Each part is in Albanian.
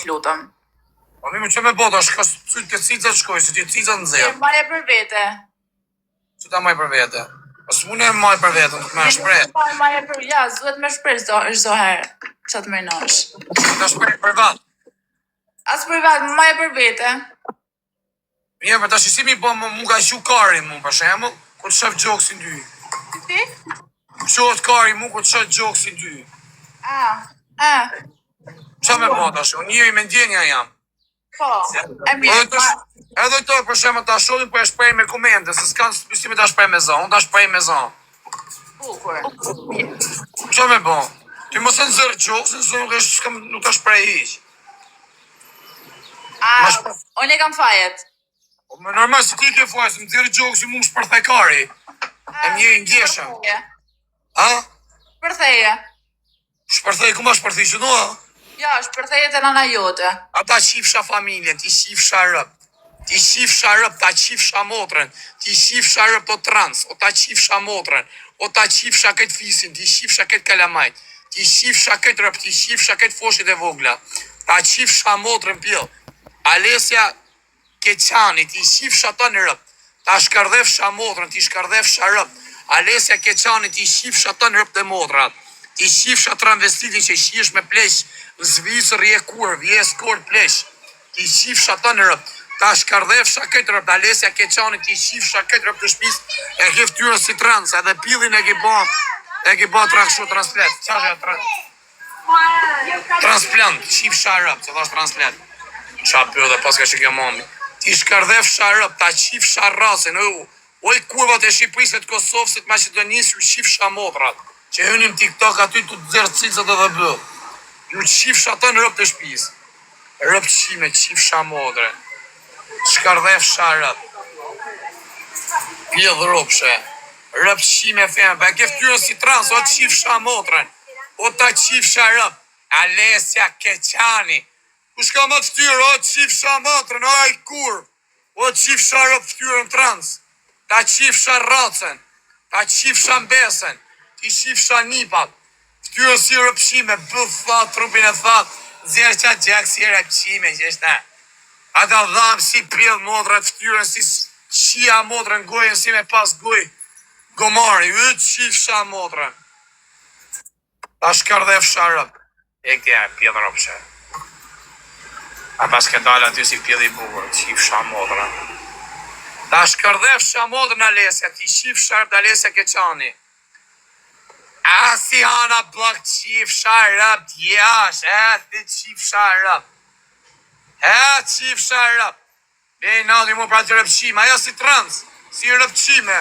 lutëm. Po mi më që me bota, shka sy të cica shkoj, se ti cica në zërë. Marje për vete. Që ta maj për vete? Pas mune e maj për vete, të me shprej. Marje për, ja, duhet me shprej çdo herë, që të mërnosh. Ta shprej për vat. As për vat, marje për vete. Mirë, për ta shisimi po mu ka shu kari mu, për shemull, ku të shaf gjoksin dy. Ti? Shohet kari mu, ku të shaf gjoksin dy. Qa me bota shu, njëri me ndjenja jam. Po, e mirë. Edhe to për shemë ta shohin për e shprej me komente, se s'kanë spistime ta shprej me zonë, unë ta shprej me zonë. Bukur. Qa me bo? Ti mos e nëzërë gjokë, se nuk ta shprej hiq. Unë e kam fajet. Me normal si ti ke fajë, se më nëzërë gjokë si mu më shpërthej kari. E njëri ngjeshëm. Shpërtheje. Shpërthej, ku ma shpërthej që doa? Ja, shpërtheje të nana jote. Ata qifsha familjen, ti qifsha rëp. Ti qifsha rëp, ta qifsha motrën. Ti qifsha rëp të trans, o ta qifsha motrën. O ta qifsha këtë fisin, ti qifsha këtë kalamajt. Ti qifsha këtë rëp, ti qifsha këtë foshit e vogla. Ta qifsha motrën pjell. Alesja Keqani, ti qifsha të në rëp. Ta shkardhefsha motrën, ti shkardhefsha rëp. Alesja Keqani, ti qifsha të në rëp të motrat. Ti qifsha transvestitin që qish me plesh, në Zvicër je kur, je skor plesh. Ti qifsha të në rëp. Ta shkardhefsha këtë rëp, Alesja Keqani, ti qifsha këtë rëp të shpis, e ke ftyrën si trans, edhe pillin e ke bo transplant. Qa është transplant, qifsha rëp, që thash transplant. Qa për dhe pas ka që kjo mami. Ti shkardhefsha rëp, ta qifsha rasin, oj kurvat e Shqipërisë të Kosovës, të Maqedonisë, ju qifsha motrat, që hynim TikTok aty të dzerë cicët edhe bëllë. Ju qifsha të në rëp të shpis. Rëp qime, qifsha motre. Shkardhefsha rëp. Pjedh rëpshe. Rëp qime femë. Ba ke ftyrën si trans, o qifsha motren. O ta qifsha rëp. Alesja Keqani. Kush ka më të ftyrë, o qifsha motren, o i kur. O qifsha rëp ftyrën trans. Ta qifsha racen. Ta qifsha mbesen. Ti qifsha nipat. Ftyrën si rëpshime, bëth thot, trupin e thot, zjerë qatë gjak si rëpshime, që është ta. Ata dhamë si pjedh modrat, ftyrën si qia modrën, gojën si me pas goj, gomari, ytë qifsha modrën. Ta shkardhefsha rëp. E këtja e pjedh rëpshe. A pas ke dalë aty si pjedh i bukur, qifsha modrën. Ta shkardhefsha modrën, Alesja, ti qifsha rëp, Alesja Keqani. A si hana blok qifsha rëp, t'jash, ti qifsha rëp. Qifsha rëp. Bej nadi mu pra të rëpqime, aja si trans, si rëpqime.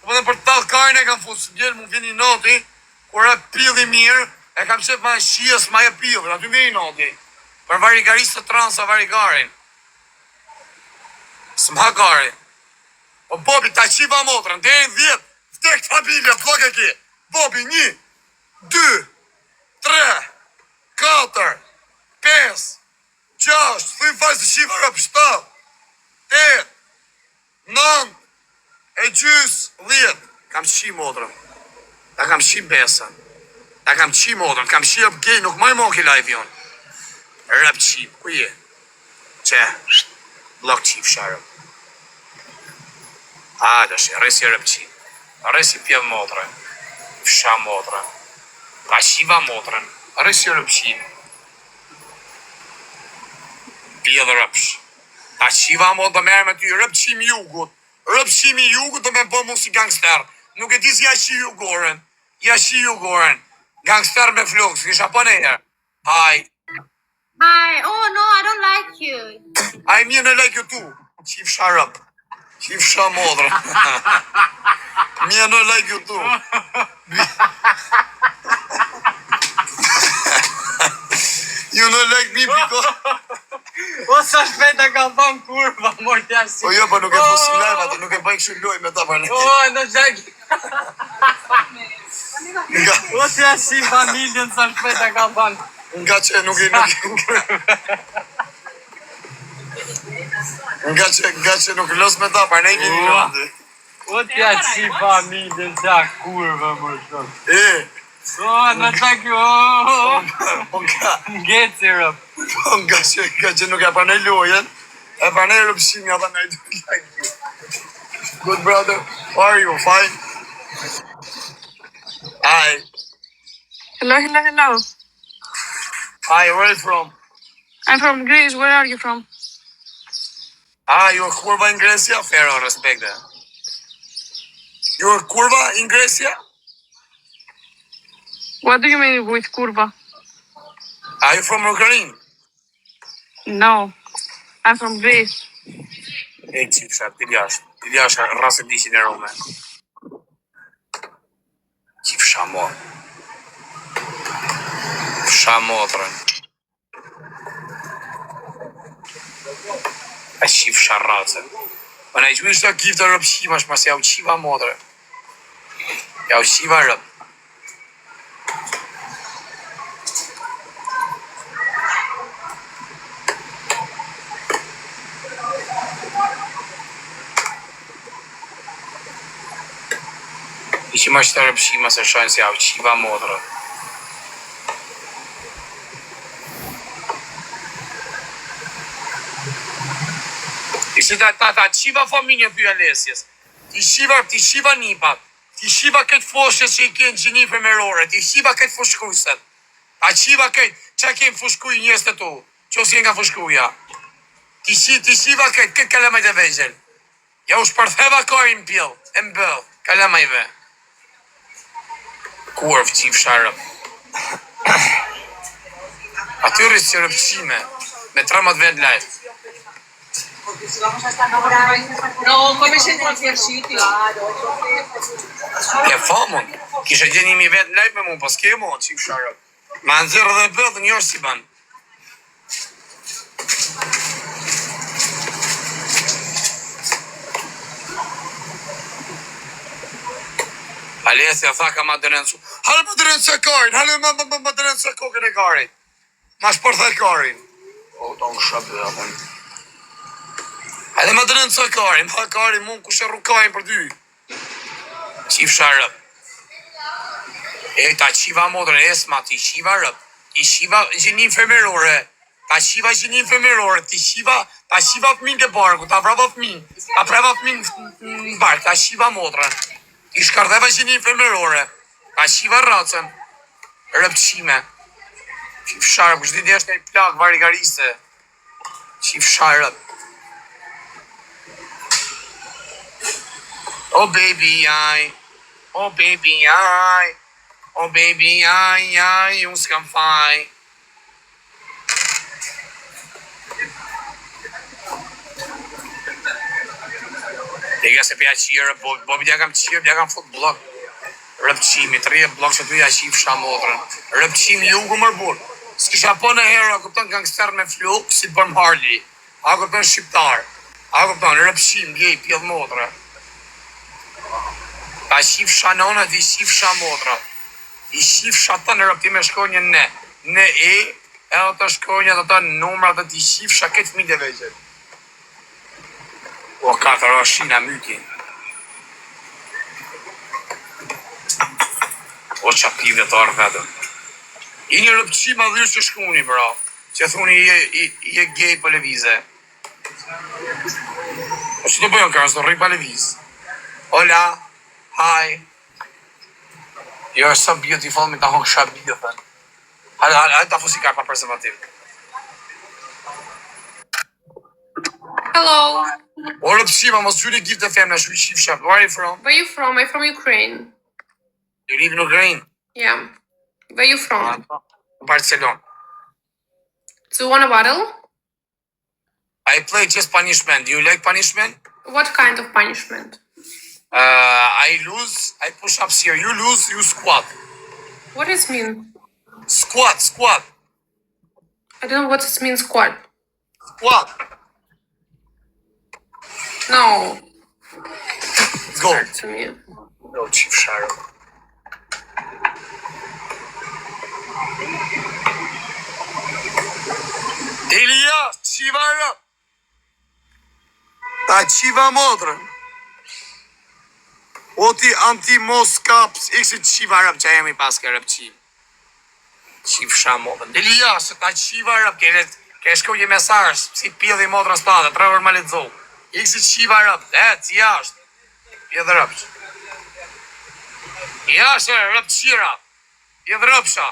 Po dhe për talë kajnë e kam fusë, bjellë mu vini nati, kur e pili mirë, e kam qep ma shies ma e pilë, aty vini nati. Për varigarisë të trans a varigarin. Së mha garin. Po Bobi, ta qiva motrën, dhe e në 10, vdek familja, plak e ki. Bobi, 1, 2, 3, 4, 5, 6, thuj fajnë se qiva rëp 7, 8, 9, e gjys, 10. Kam qi modrën. Ta kam qi besën. Ta kam qi modrën. Kam qi rëp gej, nuk maj moki live jonë. Rëp qi, ku je? Që? Blok qi fsharëm. A, të shi, resi rëp qi. Resi pjedh modrën. Fsha modrën. Ta qiva modrën. Resi rëp qi. Pjedh rëpsh. Ta qiva modrën, do merë me ty rëp qimi jugut. Rëpshimi jugut do me bo mu si gangster. Nuk e di si jashi jugoren. Jashi jugoren. Gangster me flux, kisha po nejë. Hi. Hi. Oh no, I don't like you. I mean I like you too. Qifsha rëp. Qifsha modrë. Me I don't like you too. You don't like me because... O sa shpejta ka thon kurva, mor t'ja si. O jo, po nuk e fusin live atë, nuk e bëj kështu loj me ta për ne. O, në gjak. O t'ja si familjen sa shpejta ka thon. Nga që nuk Nga që nuk los me ta për ne i kini lëndi. O t'ja si familjen sa kurva, mor shumë. E. O, në gjak jo. Po nga. Ngeci rëp. Nga që nuk e pranoj lojen, e pranoj rëpshimi ata në I don't like you. Good brother, how are you? Fine? Hi. Hello, hello, hello. Hi, where are you from? I'm from Greece. Where are you from? You're kurva in Grecia? Fair, I respect that. You're kurva in Grecia? What do you mean with kurva? Are you from Ukraine? No, I'm from Greece. E qifsha, ti ljash rrasë dishin e Rome. Qifsha mo. Fsha motrën. A qifsha rrasë. Më në gjmi shto kif të rëpshimash, mas ja u qiva motrë. Ja u qiva rëp. Ishim ashtë të rëpshima se shojnë si au qiva modrë. Ishtë ta qiva familje për Alesjes. Ti shiva nipat. Ti shiva këtë foshe që I kenë gjini përmerore. Ti shiva këtë fushkuset. Ta qiva këtë që kenë fushkuj njës të tu. Që si nga fushkuja. Ti shiva këtë kalamajt e vejgjel. Ja u shpërtheva karin pjell. E mbëll. Kalamajve. Kurv qif sharëp. Atyre si rëpqime. Me 13 vend live. No, come c'entra il siti? Ke famon. Kishe gjenimi vet live me mu, pas ke mu, qif sharëp. Ma nëzirë dhe bëllë, një është si ban. Alesja tha ka ma dërencu. Halë ma dërencu e karin, halë ma dërencu e kokën e karin. Ma shpërtha e karin. O, do në shabë dhe apën. Halë ma dërencu e karin, ma karin mund kushe rukajnë për dy. Qif sharëp. E, ta qiva modrë, esma, ti qiva rëp. Ti qiva gjinin femerore. Ta qiva gjinin femerore. Ta qiva fëmin ke barku, ta prava fëmin. Ta prava fëmin në bark, ta qiva modrën. I shkardheva gjinin femerore. Ta qiva racën. Rëpqime. Qif sharëp, kështë didi është një plak varigarise. Qif sharëp. Oh baby, oh baby, oh baby, unë s'kam faj. Lega se pja qire, bobi t'ja kam qire, t'ja kam fut blok. Rëpqimi, të rje blok që t'ja qif shamotrën. Rëpqimi ju ku mërbur. S'kisha po në herë, a kupton gangster me fluk, si të bërm Harley. A kupton shqiptar. A kupton, rëpqim, gej, pjell motrë. Ta qif shanona, ti qif shamotra. I qif shata në rëpti me shkonjën ne. Ne e të shkonjën dhe ta numrat dhe ti qif shaket fmi dhe vejgjët. O, katër o shina myti. O, qapive të arë vetëm. I një rëpqima dhe që shkuni, bro. Që thuni i e gej për levize. O, që të bëjon kërës, do rri për leviz. Hola. Hi. You're so beautiful, me ta hong shabi dhe thën. Hajde ta fusi ka pa preservativ. Hello. O rëpshima, mos qyri gift e femna, shu I shif shab. Where are you from? Where you from? I'm from Ukraine. You live in Ukraine? Yeah. Where you from? Barcelona. Do you want a bottle? I play just punishment. Do you like punishment? What kind of punishment? I lose, I push ups here. You lose, you squat. What does it mean? Squat. I don't know what it means, squat. Squat. No. Let's go. Back to me. No, Chief Shadow. Elias, Chivara. Ta Chiva modrën. O ti anti-mos kaps, ikse Chiva rëp që jemi pas ka rëpqim. Qif shamotrën. Dili jashtë, ta qiva rëp, ke shkruaj mesazh, si pjedhi motrën s'pate, 3 orë ma lexo. Iksi qiva rëp, ci jashtë. Pjedhë rëpsh. Jashtë rëp qira. Pjedhë rëpsha.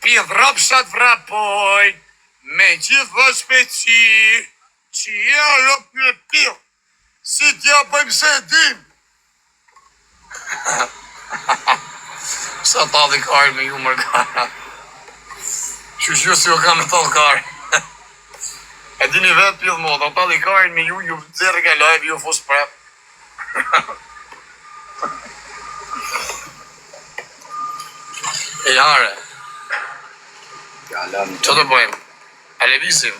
Pjedhë rëpshat vrapoj, me gjithë dhe shpeci, që ja rëp në pjedhë. Si t'ja bëjmë se dim. Sa ta dhe karë me ju mërkara. Shushu si o ka me talë karë. E dini vetë pjedhë moda, ta dhe karë me ju dzerë ka live, ju fos prep. E jare. Që të bëjmë? E levisim?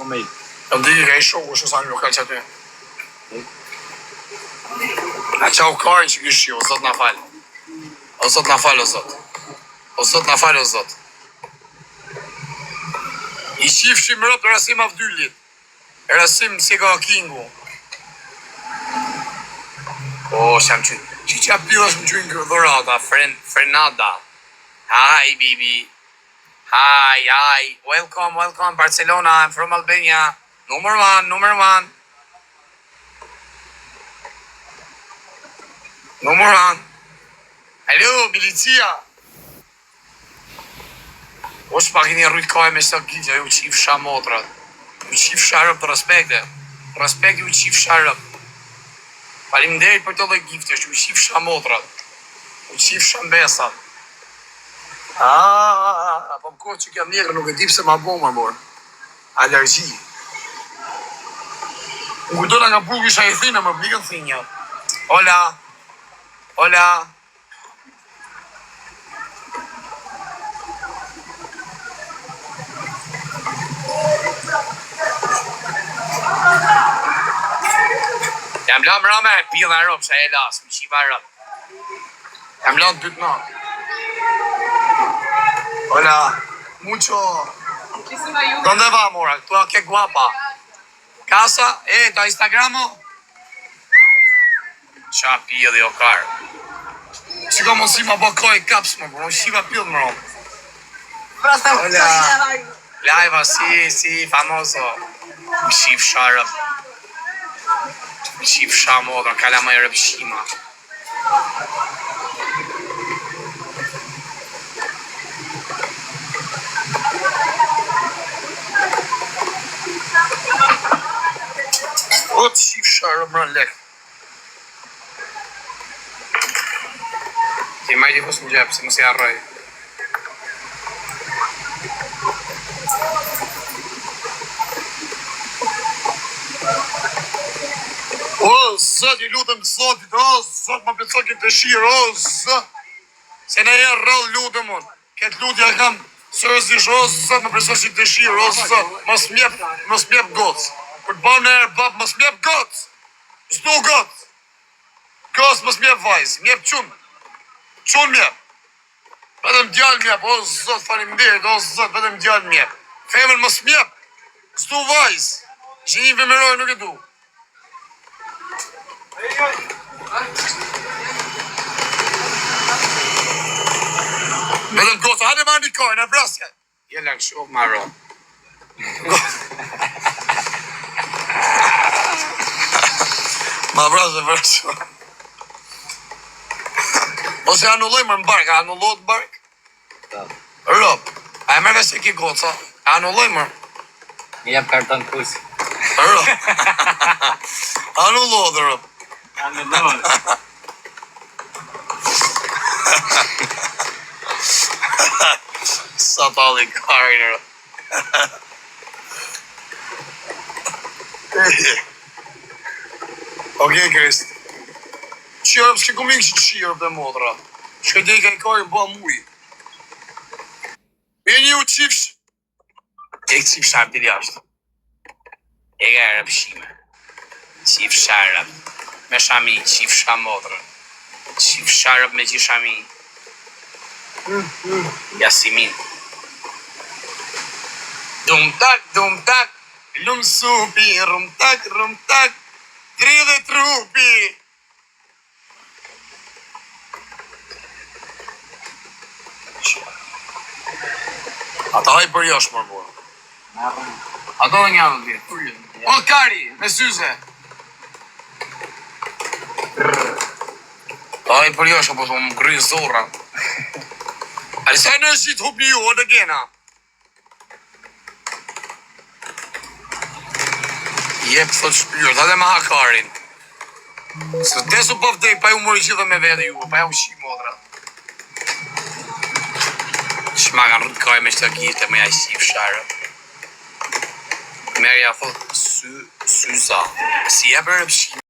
Në ndiki ka i shoku, shë sa një lokal që aty. A qa u karën që kështë o zot na falë. O zot na falë, o zot. O zot na falë, o zot. I qifshim rëp rasim avdyllit. Rasim si ka kingu. O, sham që qa pilash më qënë kërdhorata, Frenada. Hi, baby. Hi. Welcome, Barcelona. I'm from Albania. Number one. Number one. Hello, milicia. O shpak i një rrujt kaj me së gjithë, ju qif shamotrat. Ju qif sharëp të respekte. Respekt ju qif sharëp. Faleminderit për të dhe giftesh, ju qif shamotrat. Ju qif shambesat. Po më kohë që kja mjekër nuk e dip se ma bo më mor. Alergji. Më kujtona nga burg isha i thina, më blikën thinja. Hola. Jam la më rame, pila rëp, që e las, më qiva rëp. Jam la në dytë në. Hola, mucho. ¿Dónde va, mora? Tú qué guapa. Casa, ta Instagramo. Qa pjedhi o karë. Që ka mos si ma bo koj kaps më, më shiva pjedhë më romë. Hola. Lajva, si, famoso. Më shif sharëp. Më shif shamodra, kala ma e rëpshima. O të shif sharëp më rëllek. Ti majti fos në gjepë, se më si arroj. O, zët, i lutëm zotit, o, zët, më pëtëso këtë dëshirë, o, zët. Se në e rrëllë lutëm unë. Këtë lutja kam sërëzish, o, zët, më pëtëso këtë dëshirë, o, zët. Mos mjep gocë. Për të bam në erë, bab, mos mjep gocë. Zdo gocë. Gocë mos mjep vajzë, mjep qunë. Qunë mjep. Vetëm djallë mjep, o, zët, faleminderit, o, zët, vetëm djallë mjep. Femër mos mjep. Zdo vajzë. Që një femëroj nuk e du. Vetëm gocë, hajde ma një kojë, në vrasja. Je lëngë shumë ma ro. Ma vrasë. Ose anullojmë në bark, anullot bark? Rëp, a e mërve se ki goca, anullojmë. Një jep karton kusi. Rëp, anullot rëp. Anullot. Sa tali karin rëp. Okej, Krist. Qërëp, s'ke kumik që qërëp dhe modra. Shke dhe i ka i karin ba mui. E një u qifsh. E këtë qifsh sharp të jashtë. E ka e rëpshime. Qifsh sharp. Me shami, qifsh shamodrë. Qifsh sharp me qifsh shami. Jasimin. Dum tak, lum supi, rum tak, dridhe trupi. Ata haj për josh mërë mua. Ato dhe një anë vjetë. O, kari, me syze. Ata haj për josh, apo më gry zorra. Alisa në shqit hup një ju, o dhe gena. Jep, thot shpyrë, dhe me hakarin. Se desu po vdej, pa ju mori gjithë me vete ju, pa ju shi modra. Shma kanë rrët kaj me shtë gjite, me ja shi fsharë. Merja thot, syza, si e për rëpshim.